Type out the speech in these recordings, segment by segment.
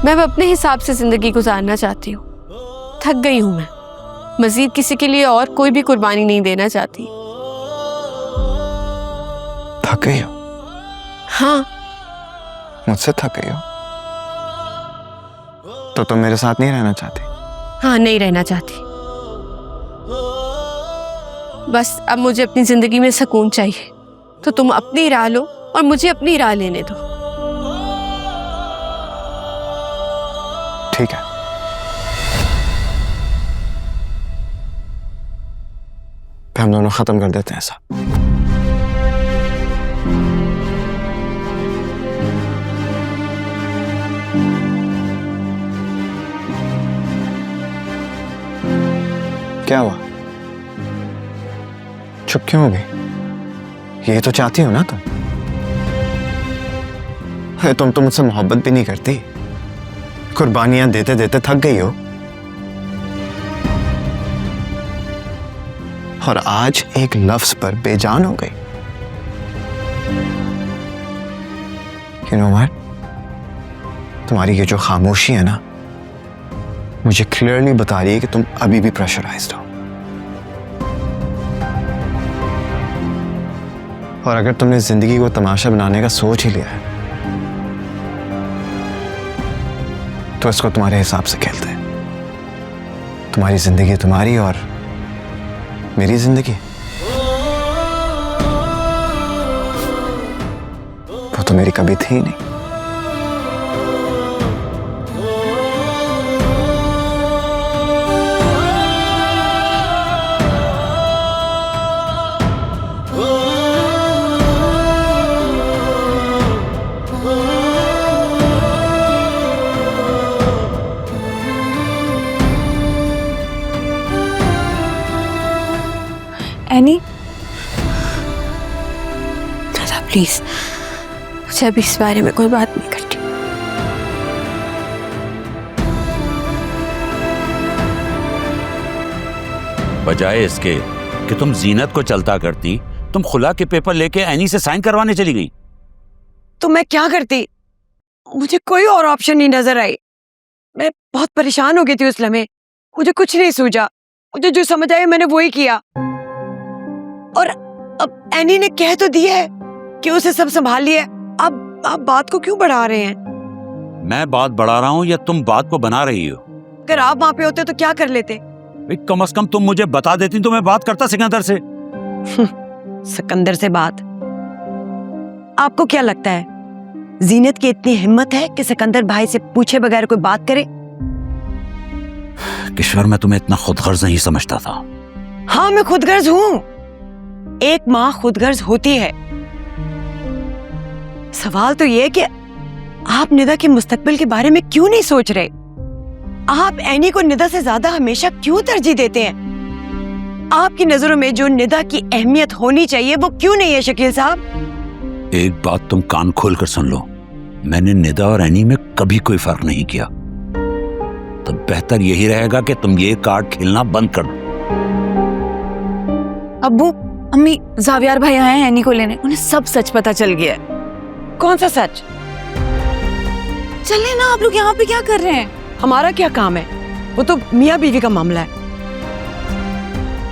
मैं अब अपने हिसाब से जिंदगी गुजारना चाहती हूँ। थक गई हूँ मैं, मजीद किसी के लिए और कोई भी कुर्बानी नहीं देना चाहती। थक गई हो? हाँ। मुझसे थक गई हो तो तुम मेरे साथ नहीं रहना चाहती? हाँ, नहीं रहना चाहती। बस अब मुझे अपनी जिंदगी में सुकून चाहिए, तो तुम अपनी राह लो और मुझे अपनी राह लेने दो। ठीक है, फिर हम दोनों खत्म कर देते हैं ऐसा। क्या हुआ? चुप क्यों हो गई? ये तो चाहती हो ना तुम? तुम तो मुझसे मोहब्बत भी नहीं करती, कुर्बानियां देते देते थक गई हो, और आज एक लफ्ज पर बेजान हो गई। You know what? तुम्हारी ये जो खामोशी है ना, मुझे क्लियरली बता रही है कि तुम अभी भी प्रेशराइज्ड हो। और अगर तुमने जिंदगी को तमाशा बनाने का सोच ही लिया है, तो इसको तुम्हारे हिसाब से खेलते हैं। तुम्हारी जिंदगी तुम्हारी और मेरी जिंदगी वो तो मेरी कभी थी ही नहीं। एनी, दादा प्लीज, मुझे अभी इस बारे में कोई बात नहीं करनी। बजाय इसके कि तुम जीनत को चलता करती, तुम खुला के पेपर लेके एनी से साइन करवाने चली गई। तो मैं क्या करती? मुझे कोई और ऑप्शन नहीं नजर आई। मैं बहुत परेशान हो गई थी उस लम्हे। मुझे कुछ नहीं सूझा। मुझे जो समझ आया मैंने वही किया। और अब एनी ने कह तो दिया है कि उसे सब संभाल लिया। अब आप बात को क्यों बढ़ा रहे हैं? मैं बात बढ़ा रहा हूँ या तुम बात को बना रही हो? अगर आप वहां पे होते तो क्या कर लेते? कम से कम तुम मुझे बता देती तो मैं बात करता सिकंदर से। सिकंदर से बात? आपको क्या लगता है जीनत की इतनी हिम्मत है कि सिकंदर भाई से पूछे बगैर कोई बात करे? किशोर, मैं तुम्हें इतना खुदगर्ज नहीं समझता था। हाँ, मैं खुदगर्ज हूँ। एक माँ खुदगर्ज होती है। सवाल तो ये कि आप निदा के मुस्तकबिल के बारे में क्यों नहीं सोच रहे? आप एनी को निदा से ज्यादा हमेशा क्यों तरजीह देते हैं? आपकी नजरों में जो निदा की अहमियत होनी चाहिए वो क्यों नहीं है शकील साहब? एक बात तुम कान खोलकर सुन लो, मैंने निदा और एनी में कभी कोई फर्क नहीं किया। तो बेहतर यही रहेगा कि तुम ये कार्ड खेलना बंद कर दो। अब्बू, अम्मी, जावियार भाई आए हैं एनी को लेने। उन्हें सब सच पता चल गया है। कौन सा सच? चले ना, आप लोग यहाँ पे क्या कर रहे हैं? हमारा क्या काम है? वो तो मियाँ बीवी का मामला है।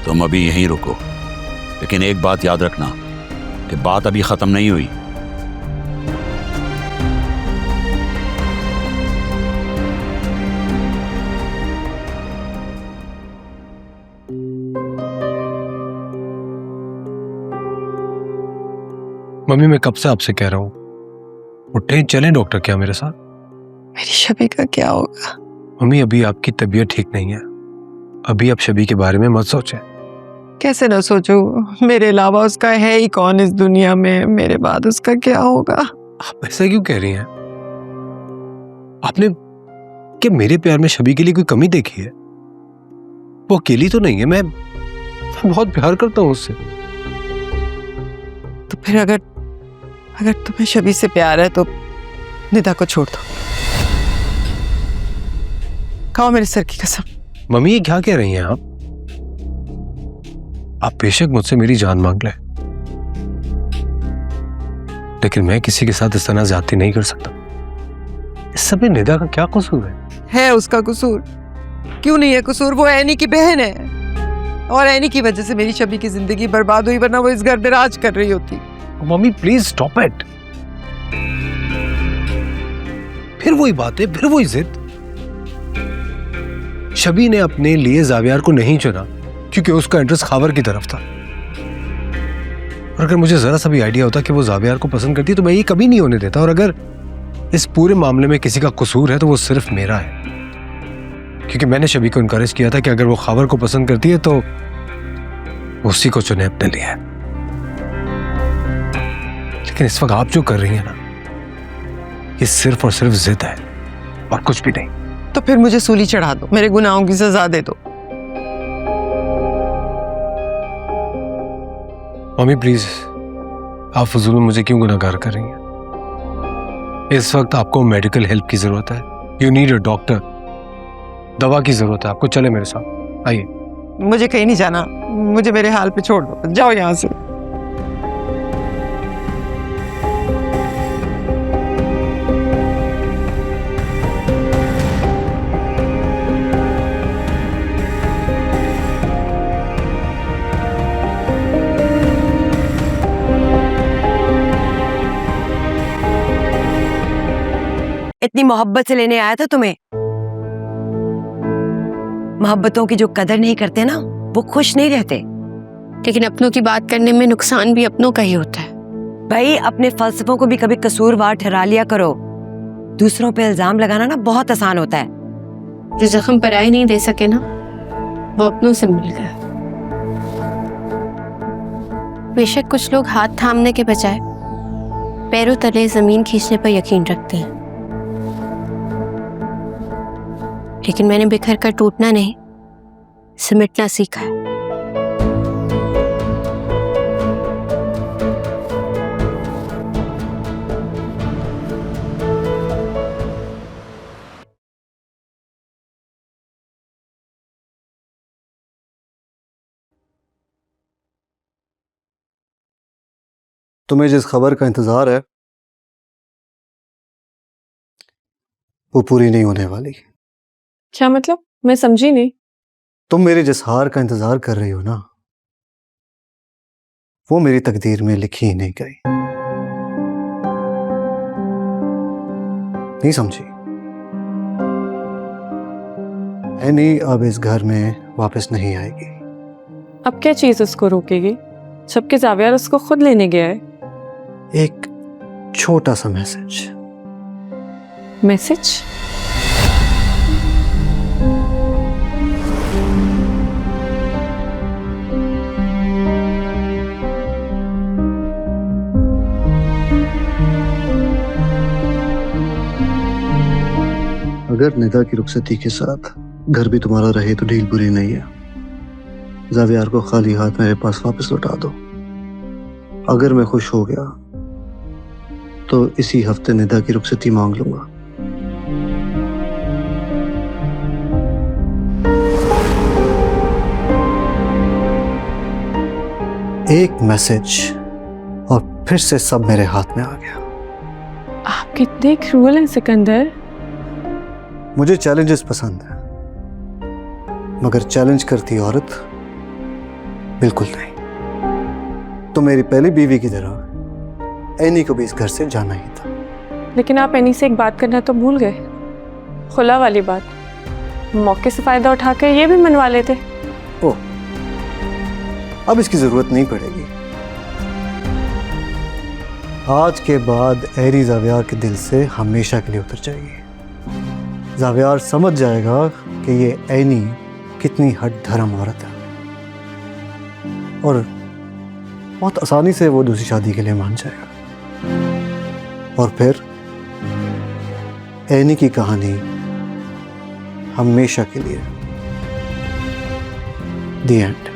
तुम अभी यहीं रुको, लेकिन एक बात याद रखना कि बात अभी खत्म नहीं हुई। मम्मी, मैं कब से आपसे कह रहा हूँ उठे चलें डॉक्टर क्या मेरे साथ? मेरी शबी का क्या होगा? मम्मी, अभी आपकी तबीयत ठीक नहीं है। अभी आप शबी के बारे में मत सोचें। कैसे ना सोचूं? मेरे अलावा उसका है ही कौन इस दुनिया में? मेरे बाद उसका क्या होगा? आप ऐसा क्यों कह रही हैं? आपने क्या मेरे प्यार में शबी के लिए कोई कमी देखी है? वो अकेली तो नहीं है। मैं बहुत प्यार करता हूँ उससे। तो फिर अगर तुम्हें शबी से प्यार है तो निदा को छोड़ दो। खाओ मेरे सर की कसम। मम्मी, ये क्या कह रही हैं आप? आप बेशक मुझसे मेरी जान मांग लें, लेकिन मैं किसी के साथ इस तरह ज्यादती नहीं कर सकता। इस सब में निदा का क्या कसूर है? उसका कसूर, क्यों नहीं है कसूर? वो एनी की बहन है और एनी की वजह से मेरी शबी की जिंदगी बर्बाद हुई, वरना वो इस घर में राज कर रही होती। Mummy please stop it. फिर वही बात है, फिर वही जिद। शबी ने अपने लिए जावियार को नहीं चुना क्योंकि उसका इंटरेस्ट खावर की तरफ था। और अगर मुझे जरा सा भी आइडिया होता कि वो जावियार को पसंद करती तो मैं ये कभी नहीं होने देता। और अगर इस पूरे मामले में किसी का कसूर है तो वो सिर्फ मेरा है, क्योंकि मैंने शबी को इनकरेज किया था कि अगर वो खावर को पसंद करती है तो उसी को चुने अपने लिए। लेकिन इस वक्त आप जो कर रही हैं ना, ये सिर्फ और सिर्फ जिद है और कुछ भी नहीं। तो फिर मुझे सूली चढ़ा दो, मेरे गुनाहों की सजा दे दो। मम्मी प्लीज, आप फजूल में मुझे क्यों गुनाहगार कर रही हैं? इस वक्त आपको मेडिकल हेल्प की जरूरत है। यू नीड अ डॉक्टर, दवा की जरूरत है आपको। चले मेरे साथ, आइए। मुझे कहीं नहीं जाना, मुझे मेरे हाल पे छोड़ दो, जाओ यहाँ से। इतनी मोहब्बत से लेने आया था तुम्हें। मोहब्बतों की जो कदर नहीं करते ना, वो खुश नहीं रहते। लेकिन अपनों की बात करने में नुकसान भी अपनों का ही होता है। भाई अपने फलसफों को भी कभी कसूरवार ठहरा लिया करो। दूसरों पे इल्जाम लगाना ना बहुत आसान होता है। जो जख्म पराई नहीं दे सके ना, वो अपनों से मिल गया। बेशक कुछ लोग हाथ थामने के बजाय पैरों तले जमीन खींचने पर यकीन रखते हैं, लेकिन मैंने बिखर कर टूटना नहीं, सिमटना सीखा है। तुम्हें जिस खबर का इंतजार है वो पूरी नहीं होने वाली। क्या मतलब? मैं समझी नहीं। तुम मेरे जिस हार का इंतजार कर रही हो ना, वो मेरी तकदीर में लिखी ही नहीं गई। नहीं समझी? एनी अब इस घर में वापस नहीं आएगी। अब क्या चीज उसको रोकेगी, जबकि जावियार उसको खुद लेने गया है? एक छोटा सा मैसेज। मैसेज? अगर निदा की रुखसती के साथ घर भी तुम्हारा रहे तो डील बुरी नहीं है। जावियार को खाली हाथ मेरे पास वापस लौटा दो। अगर मैं खुश हो गया तो इसी हफ्ते निदा की रुखसती मांग लूंगा। एक मैसेज और फिर से सब मेरे हाथ में आ गया। आप कितने क्रूअल हैं सिकंदर। मुझे चैलेंजेस पसंद है, मगर चैलेंज करती औरत बिल्कुल नहीं। तो मेरी पहली बीवी की तरह एनी को भी इस घर से जाना ही था। लेकिन आप एनी से एक बात करना तो भूल गए, खुला वाली बात। मौके से फायदा उठाकर ये भी मनवा लेते। ओह, अब इसकी जरूरत नहीं पड़ेगी। आज के बाद एरी जावियार के दिल से हमेशा के लिए उतर जाएगी। जावियार समझ जाएगा कि ये एनी कितनी हठधर्म औरत है और बहुत आसानी से वो दूसरी शादी के लिए मान जाएगा। और फिर एनी की कहानी हमेशा के लिए द एंड।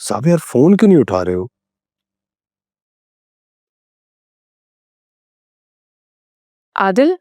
साहब यार फोन क्यों नहीं उठा रहे हो? आदिल